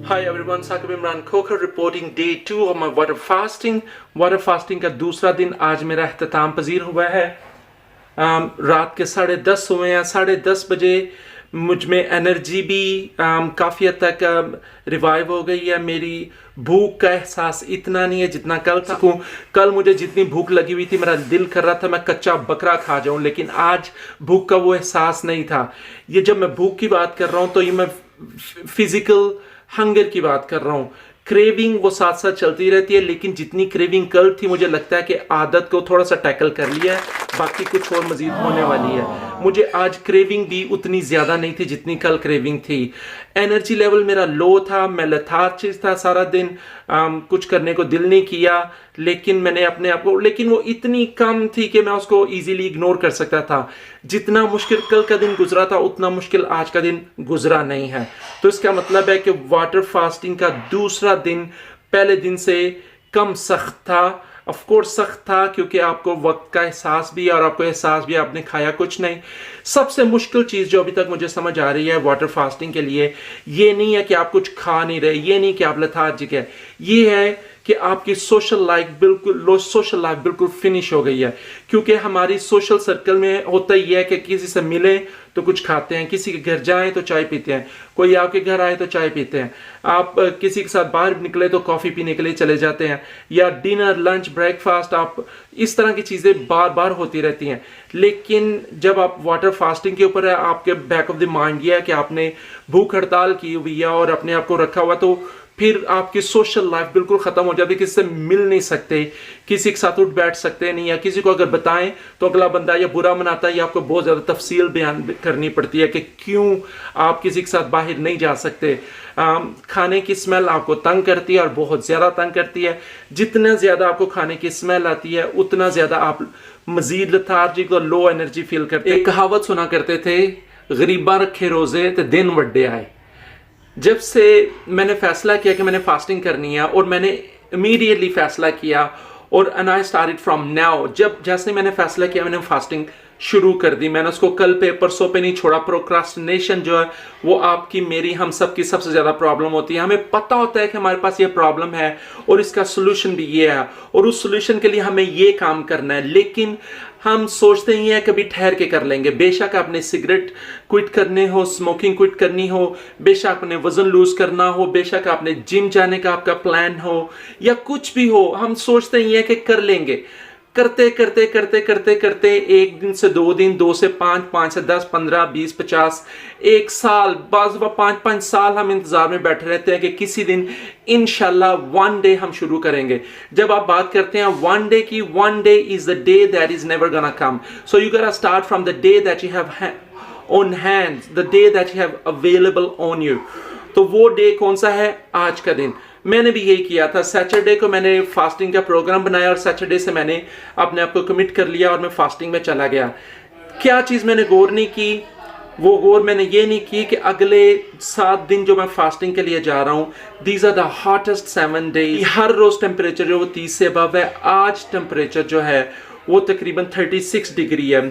Hi everyone, Saqib Imran Khokhar reporting day 2 of my water fasting. Water fasting का दूसरा दिन आज मेरा अख्ताम पजीर हुआ है। रात के 10:30 हुए हैं। 10:30 बजे मुझ में एनर्जी भी काफ़ी हद तक रिवाइव हो गई है। मेरी भूख का एहसास इतना नहीं है जितना कल था। कल मुझे जितनी भूख लगी हुई थी, मेरा दिल कर रहा था मैं कच्चा बकरा खा जाऊं, लेकिन आज भूख का वो एहसास नहीं था। ये जब मैं भूख की बात कर रहा हूं तो ये मैं फिजिकल हंगर की बात कर रहा हूँ। क्रेविंग वो साथ साथ चलती रहती है, लेकिन जितनी क्रेविंग कल थी मुझे लगता है कि आदत को थोड़ा सा टैकल कर लिया है, बाकी कुछ और मजीद होने वाली है। मुझे आज क्रेविंग भी उतनी ज़्यादा नहीं थी जितनी कल क्रेविंग थी। एनर्जी लेवल मेरा लो था, मैं लेथार्जिक था सारा दिन, कुछ करने को दिल नहीं किया, लेकिन मैंने अपने आप को, लेकिन वो इतनी कम थी कि मैं उसको इजीली इग्नोर कर सकता था। जितना मुश्किल कल का दिन गुजरा था उतना मुश्किल आज का दिन गुजरा नहीं है। तो इसका मतलब है कि वाटर फास्टिंग का दूसरा दिन पहले दिन से कम सख्त था। ऑफ कोर्स सख्त था क्योंकि आपको वक्त का एहसास भी है और आपको एहसास भी आपने खाया कुछ नहीं। सबसे मुश्किल चीज़ जो अभी तक मुझे समझ आ रही है वाटर फास्टिंग के लिए, ये नहीं है कि आप कुछ खा नहीं रहे, ये नहीं कि आप लेथार्जिक है, ये है कि आपकी सोशल लाइफ बिल्कुल फिनिश हो गई है। क्योंकि हमारी सोशल सर्कल में होता ही है कि किसी से मिले तो कुछ खाते हैं, किसी के घर जाएं तो चाय पीते हैं, कोई आपके घर आए तो चाय पीते हैं, आप किसी के साथ बाहर निकले तो कॉफ़ी पीने के लिए चले जाते हैं, या डिनर लंच ब्रेकफास्ट, आप इस तरह की चीज़ें बार बार होती रहती हैं। लेकिन जब आप वाटर फास्टिंग के ऊपर है, आपके बैक ऑफ द माइंड ये है कि आपने भूख हड़ताल की हुई है और अपने आप को रखा हुआ, तो फिर आपकी सोशल लाइफ बिल्कुल ख़त्म हो जाती है। किसी से मिल नहीं सकते, किसी के साथ उठ बैठ सकते नहीं, या किसी को अगर बताएं तो अगला बंदा या बुरा मनाता है या आपको बहुत ज़्यादा तफसील बयान करनी पड़ती है कि क्यों आप किसी के साथ बाहर नहीं जा सकते। खाने की स्मेल आपको तंग करती है और बहुत ज़्यादा तंग करती है। जितना ज़्यादा आपको खाने की स्मेल आती है उतना ज़्यादा आप मज़ीद लेथार्जिक और लो एनर्जी फील करते हैं। एक कहावत सुना करते थे, गरीबा रखे रोज़े तो दिन वड्डे आए। जब से मैंने फैसला किया कि मैंने फास्टिंग करनी है और मैंने इमीडिएटली फैसला किया और and I started from now, जब जैसे मैंने फैसला किया मैंने फास्टिंग शुरू कर दी। मैंने उसको कल पे परसों पे नहीं छोड़ा। प्रोक्रास्टिनेशन जो है वो आपकी मेरी हम सब की सबसे ज़्यादा प्रॉब्लम होती है। हमें पता होता है कि हमारे पास ये प्रॉब्लम है और इसका सोल्यूशन भी ये है और उस सोल्यूशन के लिए हमें ये काम करना है, लेकिन हम सोचते ही हैं कभी ठहर के कर लेंगे। बेशक आपने सिगरेट क्विट करने हो, स्मोकिंग क्विट करनी हो, बेशक आपने वजन लूज करना हो, बेशक आपने जिम जाने का आपका प्लान हो, या कुछ भी हो, हम सोचते ही हैं कि कर लेंगे। करते करते करते करते करते एक दिन से 2 दिन, 2 से 5, 5 से 10, 15, 20, 50, 1 साल, बाज़ 5 साल हम इंतजार में बैठे रहते हैं कि किसी दिन इंशाल्लाह वन डे हम शुरू करेंगे। जब आप बात करते हैं वन डे की, one day is the day that is never gonna come. So you गोटा start from the day that you have on hand, the day that you have available on you. तो वो day कौन सा है? आज का दिन। मैंने भी यही किया था। सैटरडे को मैंने फास्टिंग का प्रोग्राम बनाया और सैटरडे से मैंने अपने आप को कमिट कर लिया और मैं फास्टिंग में चला गया। क्या चीज़ मैंने गौर नहीं की? वो गौर मैंने ये नहीं की कि अगले 7 दिन जो मैं फास्टिंग के लिए जा रहा हूँ, these are the hottest 7 days. हर रोज़ टेम्परेचर जो वो 30 से अबव है। आज टेम्परेचर जो है वो तकरीबन 36 डिग्री है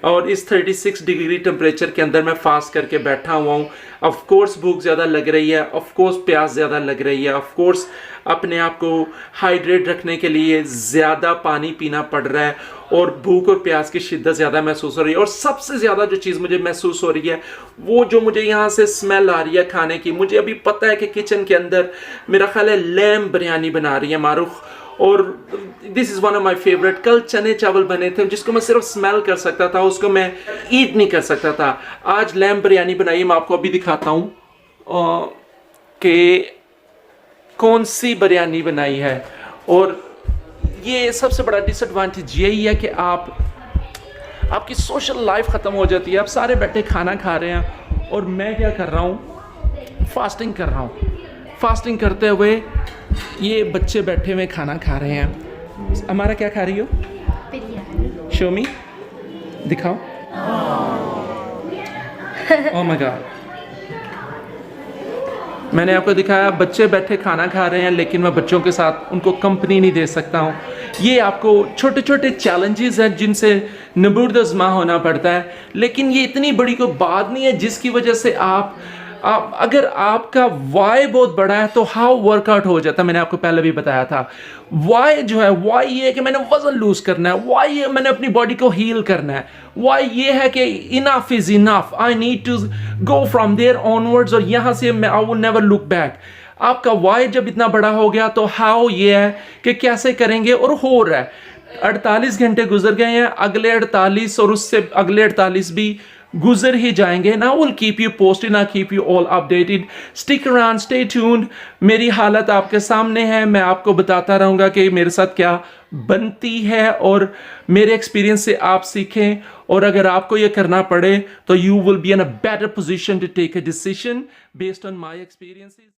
और इस 36 डिग्री टेम्परेचर के अंदर मैं फास्ट करके बैठा हुआ हूँ। ऑफ कोर्स भूख ज़्यादा लग रही है, ऑफ कोर्स प्यास ज़्यादा लग रही है, ऑफ कोर्स अपने आप को हाइड्रेट रखने के लिए ज़्यादा पानी पीना पड़ रहा है और भूख और प्यास की शिद्दत ज़्यादा महसूस हो रही है। और सबसे ज़्यादा जो चीज़ मुझे महसूस हो रही है वो जो मुझे यहाँ से स्मेल आ रही है खाने की। मुझे अभी पता है कि किचन के अंदर मेरा ख्याल है लैम्ब बिरयानी बना रही है मारूख, और this is one of my favourite. कल चने चावल बने थे जिसको मैं सिर्फ स्मेल कर सकता था, उसको मैं ईट नहीं कर सकता था। आज लैम्ब बिरयानी बनाई, मैं आपको अभी दिखाता हूँ कि कौन सी बिरयानी बनाई है। और ये सबसे बड़ा डिसएडवांटेज यही है कि आपकी सोशल लाइफ ख़त्म हो जाती है। आप सारे बैठे खाना खा रहे हैं और मैं क्या कर रहा हूँ? फास्टिंग कर रहा हूँ। फास्टिंग करते हुए ये बच्चे बैठे हुए खाना खा रहे हैं। हमारा क्या खा रही हो? बिरयानी। शो मी, दिखाओ। ओह माय गॉड, मैंने आपको दिखाया बच्चे बैठे खाना खा रहे हैं, लेकिन मैं बच्चों के साथ उनको कंपनी नहीं दे सकता हूँ। ये आपको छोटे छोटे चैलेंजेस हैं जिनसे नबूरदज़मा होना पड़ता है, लेकिन ये इतनी बड़ी कोई बात नहीं है जिसकी वजह से आप अगर आपका वाई बहुत बड़ा है तो हाउ वर्कआउट हो जाता है, मैंने आपको पहले भी बताया था। वाई जो है, वाई ये है कि मैंने वजन लूज करना है, वाई ये मैंने अपनी बॉडी को हील करना है, वाई ये है कि enough is enough, I need to go from there onwards, और यहां से मैं I will never look back. आपका वाई जब इतना बड़ा हो गया तो हाउ ये है कि कैसे करेंगे, और हो रहा है। 48 घंटे गुजर गए हैं, अगले 48 और उससे अगले 48 भी गुजर ही जाएंगे ना। विल कीप यू पोस्टेड, ना keep you all updated. Stick around, stay tuned. मेरी हालत आपके सामने है, मैं आपको बताता रहूंगा कि मेरे साथ क्या बनती है, और मेरे एक्सपीरियंस से आप सीखें, और अगर आपको ये करना पड़े तो you will be in a better position to take a decision based on my experiences.